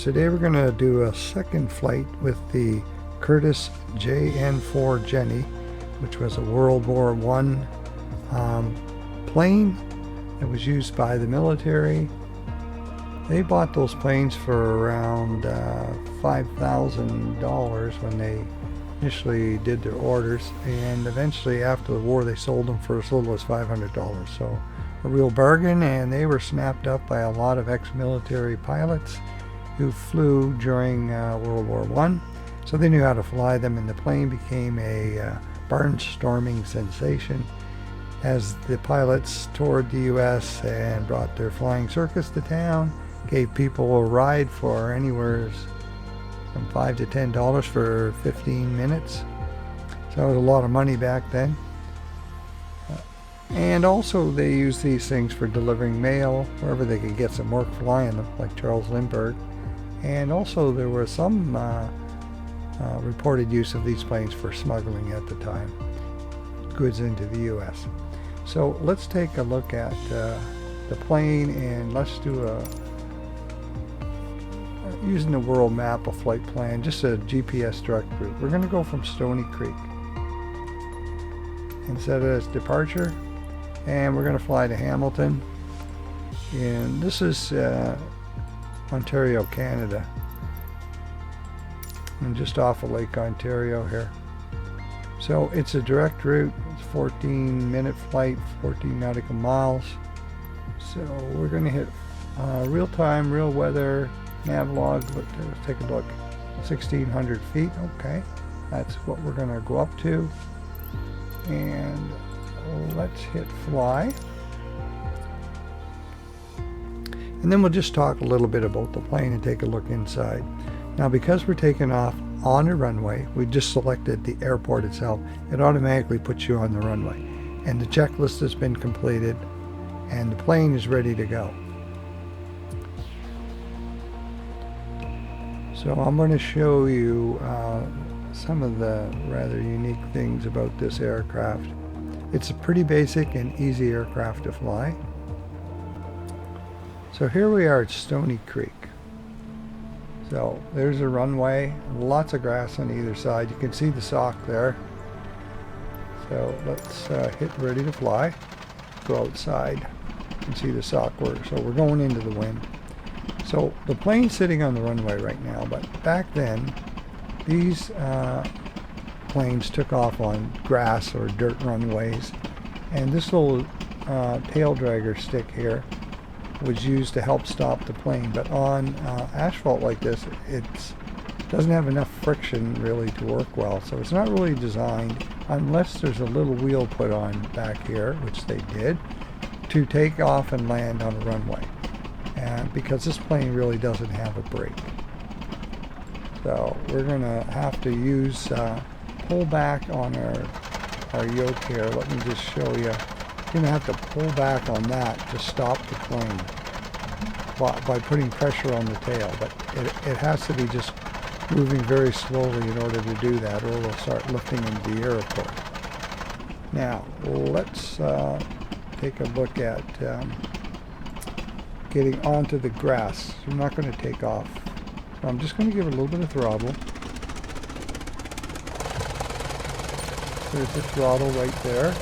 Today we're going to do a second flight with the Curtis JN4 Jenny, which was a World War I plane that was used by the military. They bought those planes for around $5,000 when they initially did their orders, and eventually after the war they sold them for as little as $500. So a real bargain, and they were snapped up by a lot of ex-military pilots who flew during World War I, so they knew how to fly them, and the plane became a barnstorming sensation as the pilots toured the US and brought their flying circus to town, gave people a ride for anywhere from $5 to $10 for 15 minutes. So that was a lot of money back then. And also they used these things for delivering mail wherever they could get some work flying them, like Charles Lindbergh. And also there was some reported use of these planes for smuggling at the time, goods into the US. So let's take a look at the plane, and let's do using the world map, a flight plan, just a GPS direct route. We're going to go from Stony Creek and set it as departure, and we're going to fly to Hamilton, and this is Ontario, Canada. I'm just off of Lake Ontario here. So it's a direct route. It's a 14-minute flight, 14 nautical miles. So we're going to hit real time, real weather, nav log. Let's take a look. 1,600 feet. Okay, that's what we're going to go up to. And let's hit fly. And then we'll just talk a little bit about the plane and take a look inside. Now, because we're taking off on a runway, we just selected the airport itself. It automatically puts you on the runway. And the checklist has been completed, and the plane is ready to go. So I'm going to show you some of the rather unique things about this aircraft. It's a pretty basic and easy aircraft to fly. So here we are at Stony Creek. So there's a runway, lots of grass on either side. You can see the sock there. So let's hit ready to fly. Go outside. You can see the sock work. So we're going into the wind. So the plane's sitting on the runway right now, but back then these planes took off on grass or dirt runways, and this little tail dragger stick here was used to help stop the plane. But on asphalt like this, it doesn't have enough friction really to work well, so it's not really designed, unless there's a little wheel put on back here, which they did, to take off and land on a runway, and because this plane really doesn't have a brake. So we're going to have to use pull back on our yoke here. Let me just show you. You're going to have to pull back on that to stop the plane by putting pressure on the tail, but it has to be just moving very slowly in order to do that, or it'll start lifting into the air, of course. Now let's take a look at getting onto the grass. So I'm not going to take off, so I'm just going to give it a little bit of throttle. There's the throttle right there.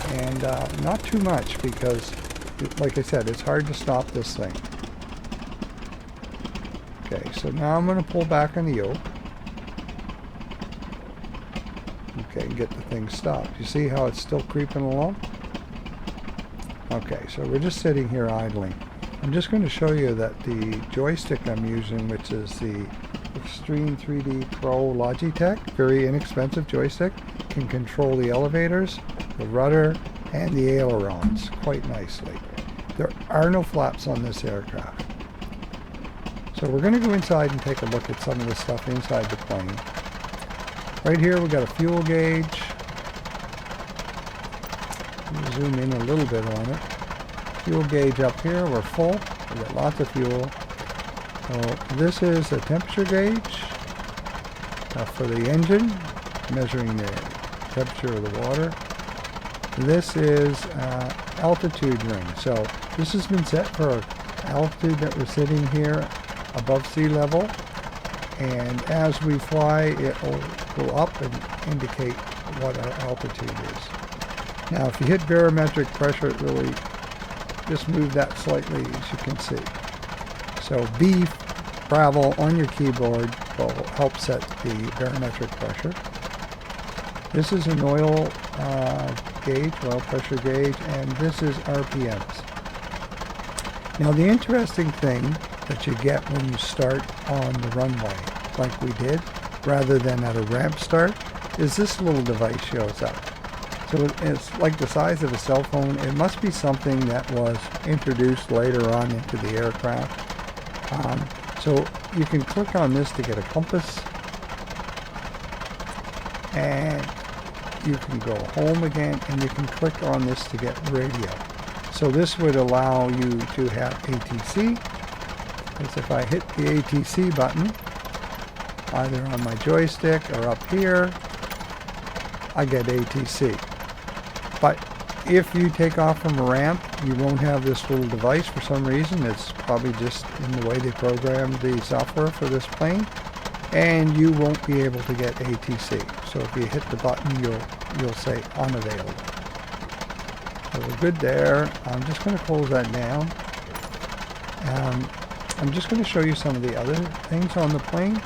And not too much, because like I said, it's hard to stop this thing. Okay, so now I'm going to pull back on the yoke. Okay, and get the thing stopped. You see how it's still creeping along? Okay, so we're just sitting here idling. I'm just going to show you that the joystick I'm using, which is the Extreme 3D Pro Logitech, very inexpensive joystick, can control the elevators, the rudder, and the ailerons quite nicely. There are no flaps on this aircraft. So we're going to go inside and take a look at some of the stuff inside the plane. Right here we got a fuel gauge. Zoom in a little bit on it. Fuel gauge up here, we're full. We got lots of fuel. So this is a temperature gauge for the engine, measuring the temperature of the water. This is altitude ring. So this has been set for altitude that we're sitting here above sea level, and as we fly it will go up and indicate what our altitude is. Now if you hit barometric pressure, it really just move that slightly, as you can see. So B, Bravo on your keyboard will help set the barometric pressure. This is an oil gauge, oil pressure gauge, and this is RPMs. Now the interesting thing that you get when you start on the runway, like we did, rather than at a ramp start, is this little device shows up. So it's like the size of a cell phone. It must be something that was introduced later on into the aircraft. So you can click on this to get a compass, and you can go home again, and you can click on this to get radio. So this would allow you to have ATC, because if I hit the ATC button, either on my joystick or up here, I get ATC. But if you take off from a ramp, you won't have this little device for some reason. It's probably just in the way they programmed the software for this plane, and you won't be able to get ATC. So if you hit the button, you'll say unavailable. So we're good there. I'm just going to close that down. I'm just going to show you some of the other things on the plane.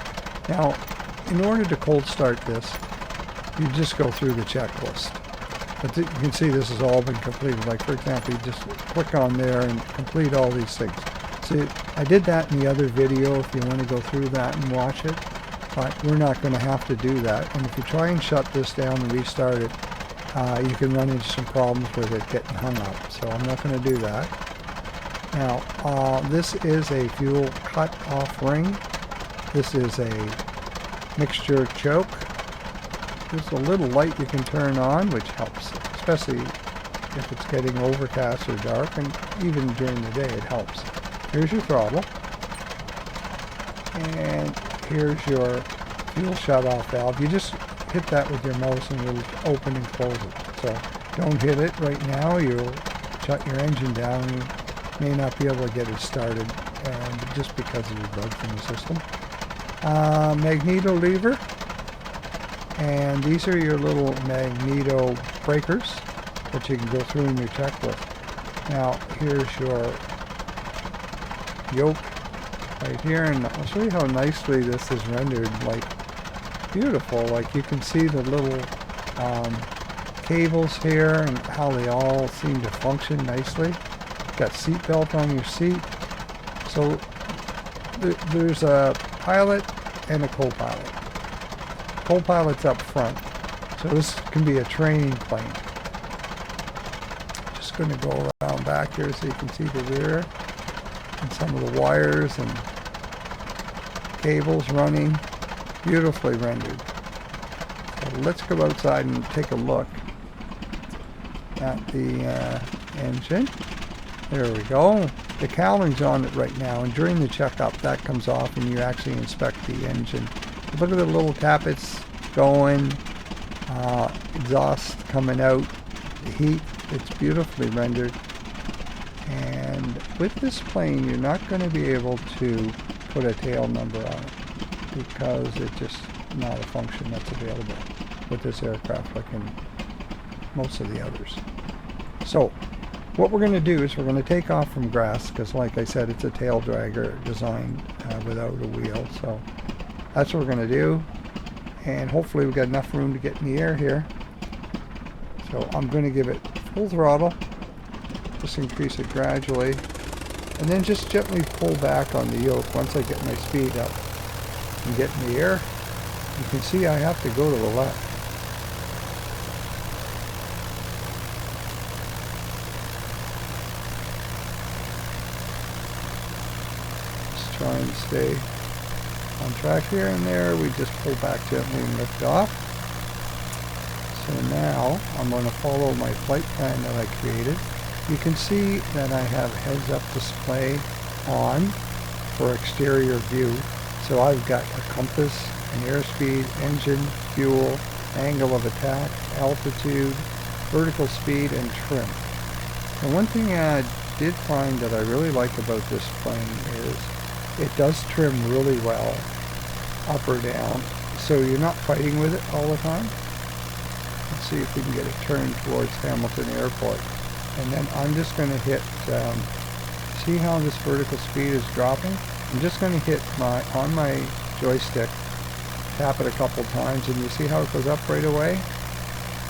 Now, in order to cold start this, you just go through the checklist. But you can see this has all been completed. Like, for example, you just click on there and complete all these things. See, I did that in the other video if you want to go through that and watch it. But we're not going to have to do that. And if you try and shut this down and restart it, you can run into some problems with it getting hung up. So I'm not going to do that. Now, this is a fuel cut-off ring. This is a mixture choke. There's a little light you can turn on, which helps, especially if it's getting overcast or dark, and even during the day it helps. Here's your throttle, and here's your fuel shut-off valve. You just hit that with your mouse and it'll open and close it. So don't hit it right now. You'll shut your engine down. You may not be able to get it started, just because of the bugs in the system. Magneto lever. And these are your little magneto breakers that you can go through in your checklist. Now, here's your yoke right here, and I'll show you how nicely this is rendered. Like, beautiful. Like, you can see the little cables here and how they all seem to function nicely. Got seat belt on your seat. So there's a pilot and a co-pilot. Co-pilot's up front, so this can be a training plane. Just going to go around back here so you can see the rear and some of the wires and cables running, beautifully rendered. So let's go outside and take a look at the engine. There we go. The cowling's on it right now, and during the checkup that comes off and you actually inspect the engine. Look at the little tappets going, exhaust coming out, the heat. It's beautifully rendered. And with this plane, you're not going to be able to put a tail number on it because it's just not a function that's available with this aircraft like in most of the others. So what we're going to do is we're going to take off from grass because, like I said, it's a tail dragger designed without a wheel. So that's what we're going to do, and hopefully we've got enough room to get in the air here. So I'm going to give it full throttle, just increase it gradually, and then just gently pull back on the yoke once I get my speed up and get in the air. You can see I have to go to the left. Just try and stay on track here, and there we just pull back gently and lift off. So now I'm going to follow my flight plan that I created. You can see that I have heads-up display on for exterior view. So I've got a compass, an airspeed, engine, fuel, angle of attack, altitude, vertical speed, and trim. And one thing I did find that I really like about this plane is it does trim really well, up or down, so you're not fighting with it all the time. Let's see if we can get it turned towards Hamilton Airport. And then I'm just going to hit, see how this vertical speed is dropping? I'm just going to hit on my joystick, tap it a couple times, and you see how it goes up right away?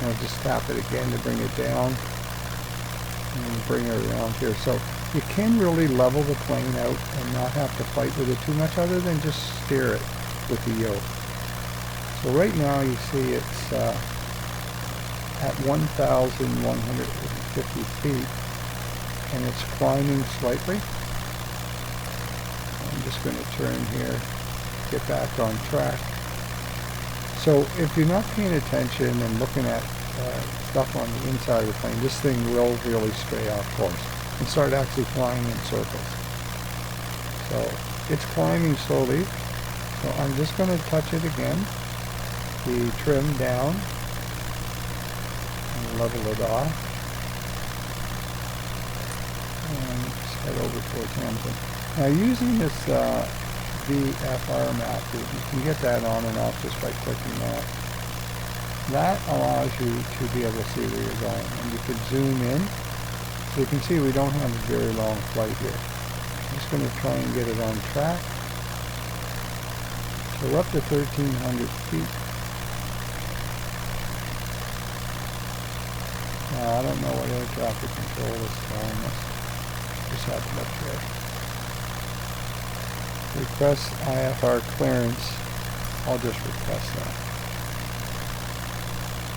And I'll just tap it again to bring it down, and bring it around here. So you can really level the plane out and not have to fight with it too much other than just steer it with the yoke. So right now you see it's at 1,150 feet, and it's climbing slightly. I'm just going to turn here, get back on track. So if you're not paying attention and looking at stuff on the inside of the plane, this thing will really stray off course and start actually flying in circles. So it's climbing slowly. So I'm just going to touch it again, the trim down, and level it off, and just head over towards Hamilton. Now using this VFR map, you can get that on and off just by clicking that. That allows you to be able to see where you're going, and you can zoom in. So you can see we don't have a very long flight here. I'm just going to try and get it on track. So we're up to 1,300 feet. Now I don't know what air traffic control is telling us. Just have to look there. Request IFR clearance. I'll just request that.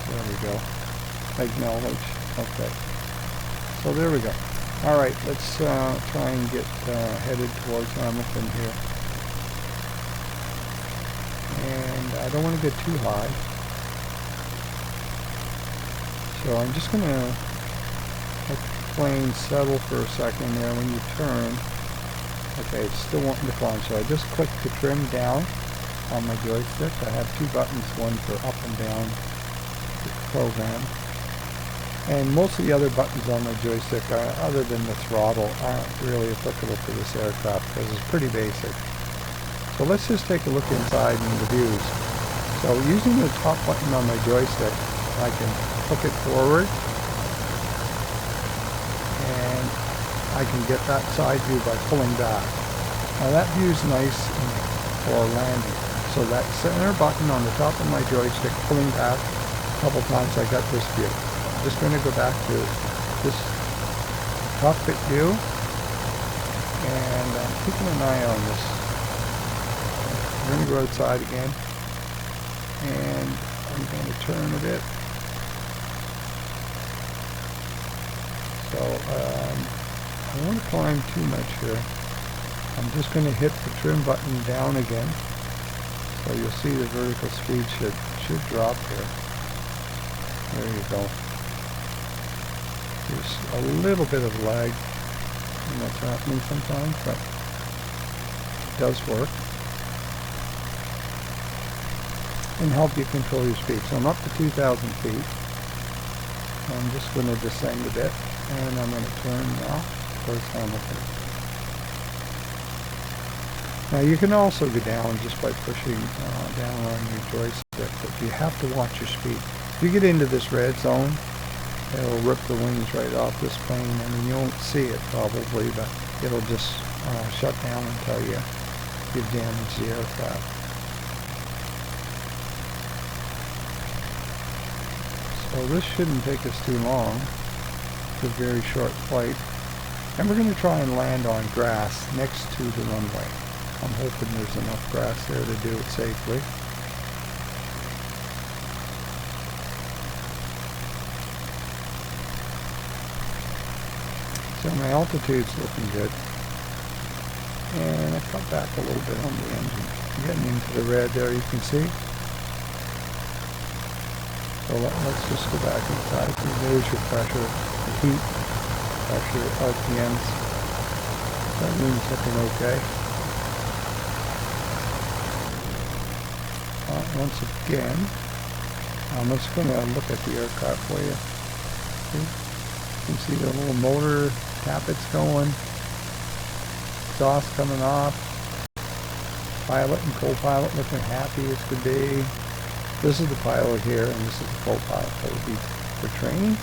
There we go. Acknowledge. Okay. So there we go. All right, let's try and get headed towards Hamilton here. And I don't want to get too high. So I'm just going to let the plane settle for a second there. When you turn, okay, it's still wanting to climb, so I just click the trim down on my joystick. I have two buttons, one for up and down the program. And most of the other buttons on my joystick, other than the throttle, aren't really applicable to this aircraft because it's pretty basic. So let's just take a look inside in the views. So using the top button on my joystick, I can hook it forward, and I can get that side view by pulling back. Now that view is nice for landing. So that center button on the top of my joystick, pulling back a couple times, I got this view. I'm just going to go back to this cockpit view, and I'm keeping an eye on this. I'm going to go outside again, and I'm going to turn a bit. So I don't want to climb too much here. I'm just going to hit the trim button down again. So you'll see the vertical speed should drop here. There you go. There's a little bit of lag, and that's happening sometimes, but it does work. And help you control your speed. So I'm up to 2,000 feet. I'm just going to descend a bit, and I'm going to turn now towards Hamilton. Now you can also go down just by pushing down on your joystick, but you have to watch your speed. If you get into this red zone, it'll rip the wings right off this plane. I mean, you won't see it probably, but it'll just shut down until you've damaged the aircraft. So this shouldn't take us too long. It's a very short flight. And we're going to try and land on grass next to the runway. I'm hoping there's enough grass there to do it safely. So my altitude's looking good. And I cut back a little bit on the engine. Getting into the red there, you can see. So let's just go back inside. There's your pressure, the heat, pressure, RPMs. That wing's looking okay. Once again, I'm just going to look at the aircraft for you. See? You can see the little motor tappets going, exhaust coming off. pilot and co-pilot looking happy as could be. This is the pilot here, and this is the co-pilot that would be for training.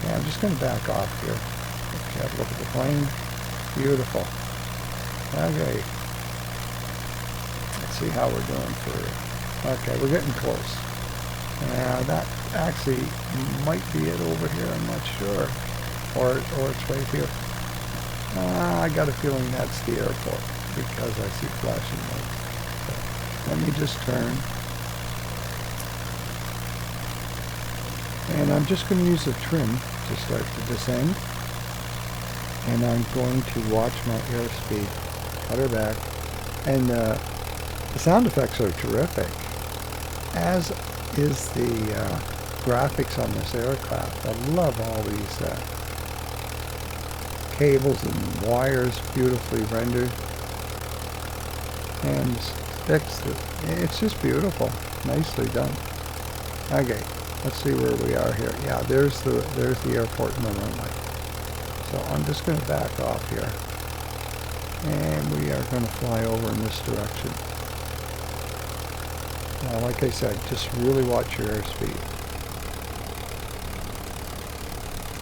Yeah, I'm just going to back off here. Okay, have a look at the plane. Beautiful. Okay. Let's see how we're doing for... Okay, we're getting close. Now, that actually might be it over here, I'm not sure. Or it's right here. I got a feeling that's the airport because I see flashing lights. So let me just turn. And I'm just going to use a trim to start to descend. And I'm going to watch my airspeed. Cut her back. And the sound effects are terrific, as is the graphics on this aircraft. I love all these cables and wires beautifully rendered. And sticks. It's just beautiful. Nicely done. Okay. Let's see where we are here. Yeah, there's the airport and the runway. So I'm just going to back off here. And we are going to fly over in this direction. Now, like I said, just really watch your airspeed.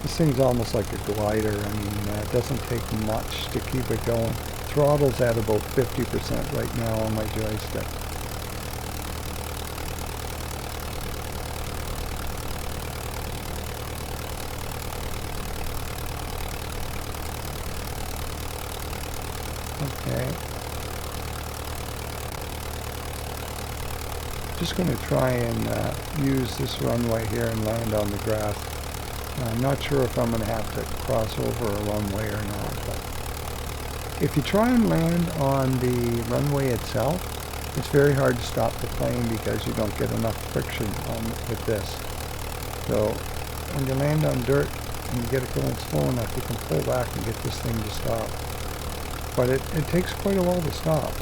This thing's almost like a glider. I mean, it doesn't take much to keep it going. Throttle's at about 50% right now on my joystick. Okay. Just going to try and use this runway here and land on the grass. I'm not sure if I'm going to have to cross over a runway or not, but if you try and land on the runway itself, it's very hard to stop the plane because you don't get enough friction with this. So when you land on dirt and you get it going slow enough, you can pull back and get this thing to stop. But it takes quite a while to stop.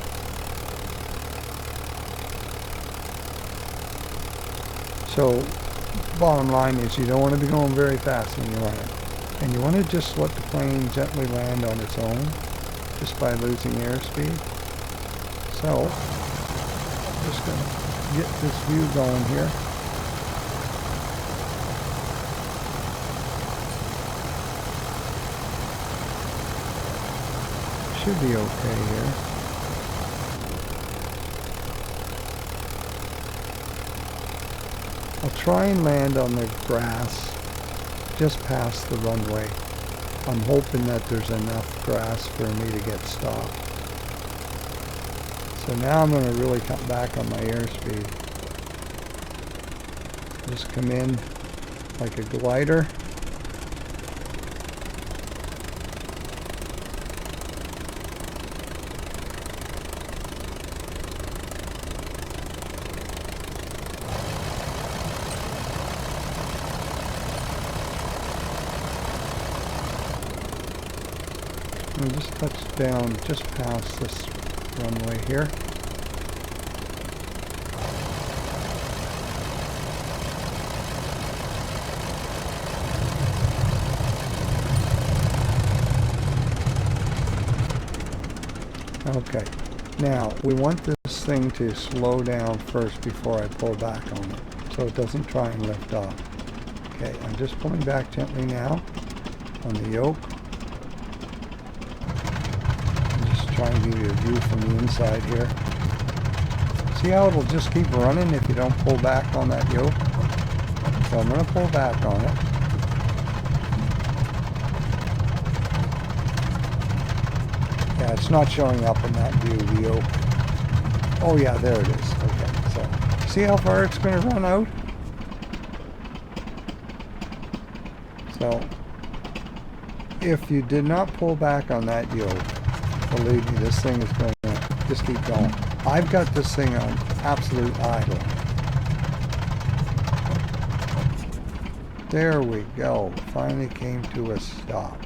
So, bottom line is you don't want to be going very fast when you land. And you want to just let the plane gently land on its own, just by losing airspeed. So, I'm just going to get this view going here. Should be okay here. I'll try and land on the grass just past the runway. I'm hoping that there's enough grass for me to get stopped. So now I'm going to really cut back on my airspeed. Just come in like a glider. And just touch down just past this runway here. Okay, now we want this thing to slow down first before I pull back on it, so it doesn't try and lift off. Okay, I'm just pulling back gently now on the yoke. Try and give you a view from the inside here. See how it'll just keep running if you don't pull back on that yoke? So I'm going to pull back on it. Yeah, it's not showing up in that view, the yoke. Oh yeah, there it is. Okay, so see how far it's going to run out? So if you did not pull back on that yoke, believe me, this thing is going to just keep going. I've got this thing on absolute idle. There we go. Finally came to a stop.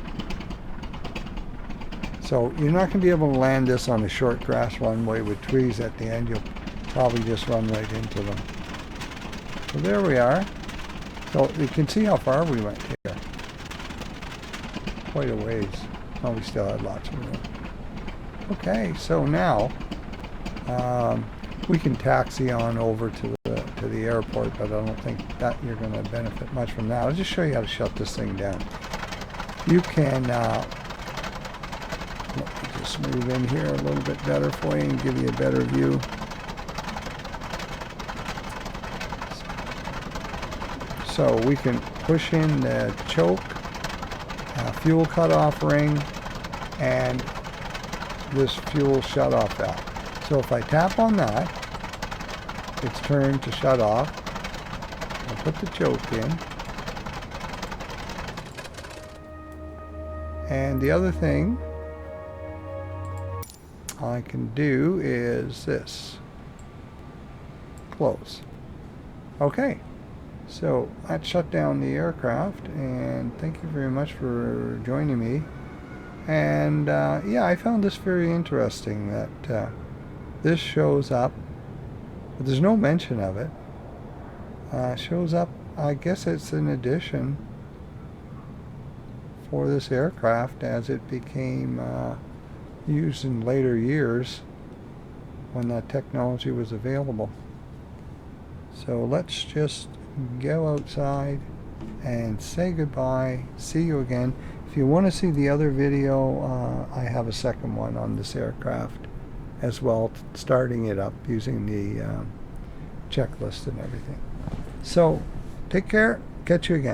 So you're not going to be able to land this on a short grass runway with trees at the end. You'll probably just run right into them. So there we are. So you can see how far we went here. Quite a ways. Oh, we still had lots of room. Okay, so now We can taxi on over to the airport, but I don't think that you're going to benefit much from that. I'll just show you how to shut this thing down. You can let me just move in here a little bit better for you and give you a better view. So we can push in the choke, fuel cutoff ring, and this fuel shut-off valve. So if I tap on that, it's turned to shut off. I'll put the choke in. And the other thing I can do is this. Close. Okay. So that shut down the aircraft, and thank you very much for joining me. And yeah, I found this very interesting that this shows up, but there's no mention of it. Shows up, I guess it's an addition for this aircraft as it became used in later years when that technology was available. So let's just go outside and say goodbye. See you again. If you want to see the other video, I have a second one on this aircraft as well, starting it up using the checklist and everything. So take care. Catch you again.